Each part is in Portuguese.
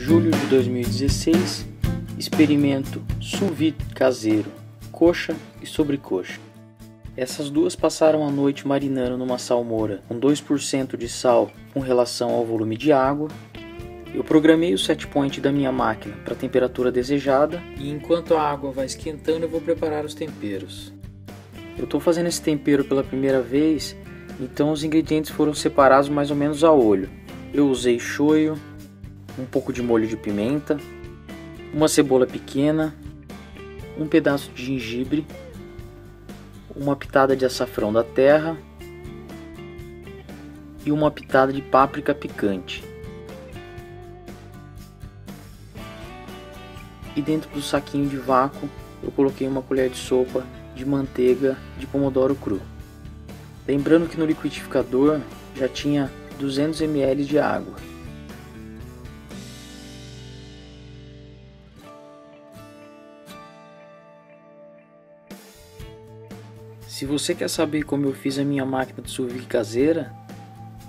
Julho de 2016, experimento sous vide caseiro, coxa e sobrecoxa. Essas duas passaram a noite marinando numa salmoura com 2% de sal com relação ao volume de água. Eu programei o set point da minha máquina para a temperatura desejada e enquanto a água vai esquentando eu vou preparar os temperos. Eu estou fazendo esse tempero pela primeira vez, então os ingredientes foram separados mais ou menos a olho. Eu usei shoyu, um pouco de molho de pimenta, uma cebola pequena, um pedaço de gengibre, uma pitada de açafrão da terra e uma pitada de páprica picante. E dentro do saquinho de vácuo eu coloquei uma colher de sopa de manteiga de pomodoro cru. Lembrando que no liquidificador já tinha 200 ml de água. Se você quer saber como eu fiz a minha máquina de sous vide caseira,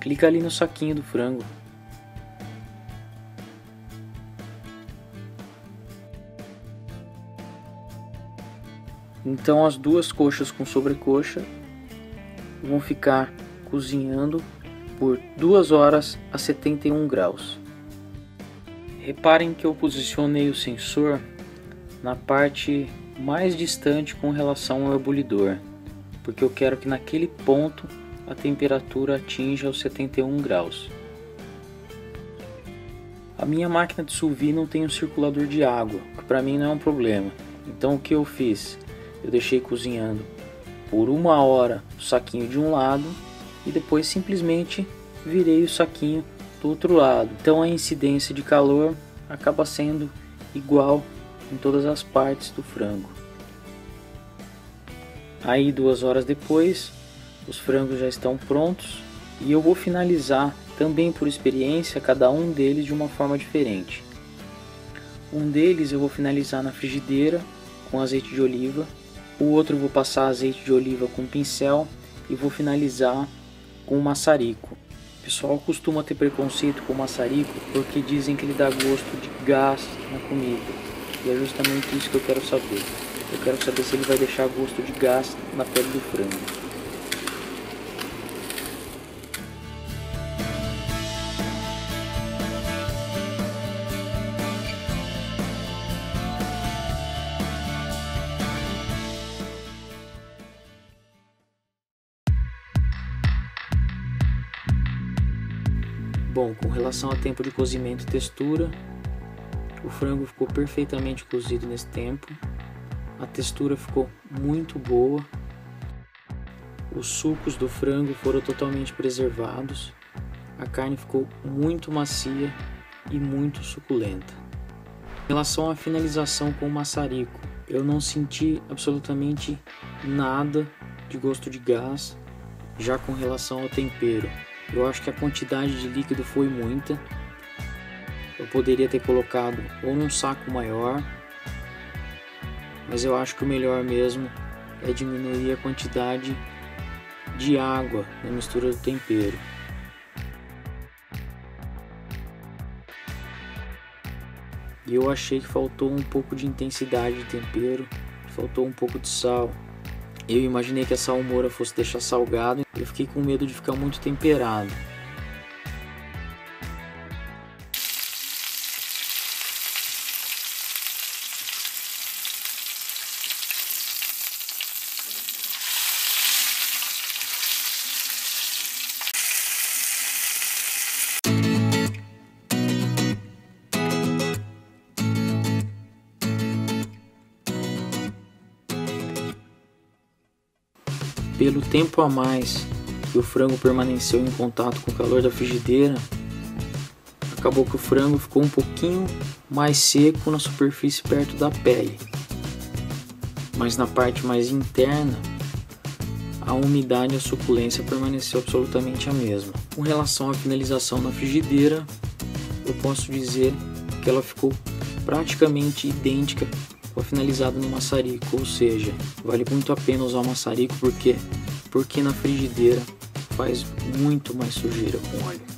clica ali no saquinho do frango. Então as duas coxas com sobrecoxa vão ficar cozinhando por 2 horas a 71 graus. Reparem que eu posicionei o sensor na parte mais distante com relação ao ebulidor, porque eu quero que naquele ponto a temperatura atinja os 71 graus. A minha máquina de sous vide não tem um circulador de água, que para mim não é um problema. Então o que eu fiz? Eu deixei cozinhando por 1 hora o saquinho de um lado e depois simplesmente virei o saquinho do outro lado. Então a incidência de calor acaba sendo igual em todas as partes do frango. Aí 2 horas depois, os frangos já estão prontos e eu vou finalizar também por experiência cada um deles de uma forma diferente. Um deles eu vou finalizar na frigideira com azeite de oliva, o outro eu vou passar azeite de oliva com pincel e vou finalizar com maçarico. O pessoal costuma ter preconceito com o maçarico porque dizem que ele dá gosto de gás na comida, e é justamente isso que eu quero saber. Eu quero saber se ele vai deixar gosto de gás na pele do frango. Bom, com relação a tempo de cozimento e textura, o frango ficou perfeitamente cozido nesse tempo. A textura ficou muito boa. Os sucos do frango foram totalmente preservados. A carne ficou muito macia e muito suculenta. Em relação à finalização com o maçarico, eu não senti absolutamente nada de gosto de gás. Já com relação ao tempero, eu acho que a quantidade de líquido foi muita. Eu poderia ter colocado ou num saco maior, mas eu acho que o melhor mesmo é diminuir a quantidade de água na mistura do tempero. E eu achei que faltou um pouco de intensidade de tempero, faltou um pouco de sal. Eu imaginei que a salmoura fosse deixar salgado, eu fiquei com medo de ficar muito temperado. Pelo tempo a mais que o frango permaneceu em contato com o calor da frigideira, acabou que o frango ficou um pouquinho mais seco na superfície perto da pele, mas na parte mais interna a umidade e a suculência permaneceu absolutamente a mesma. Com relação à finalização na frigideira, eu posso dizer que ela ficou praticamente idêntica com a finalizada no maçarico, ou seja, vale muito a pena usar o maçarico porque na frigideira faz muito mais sujeira com óleo.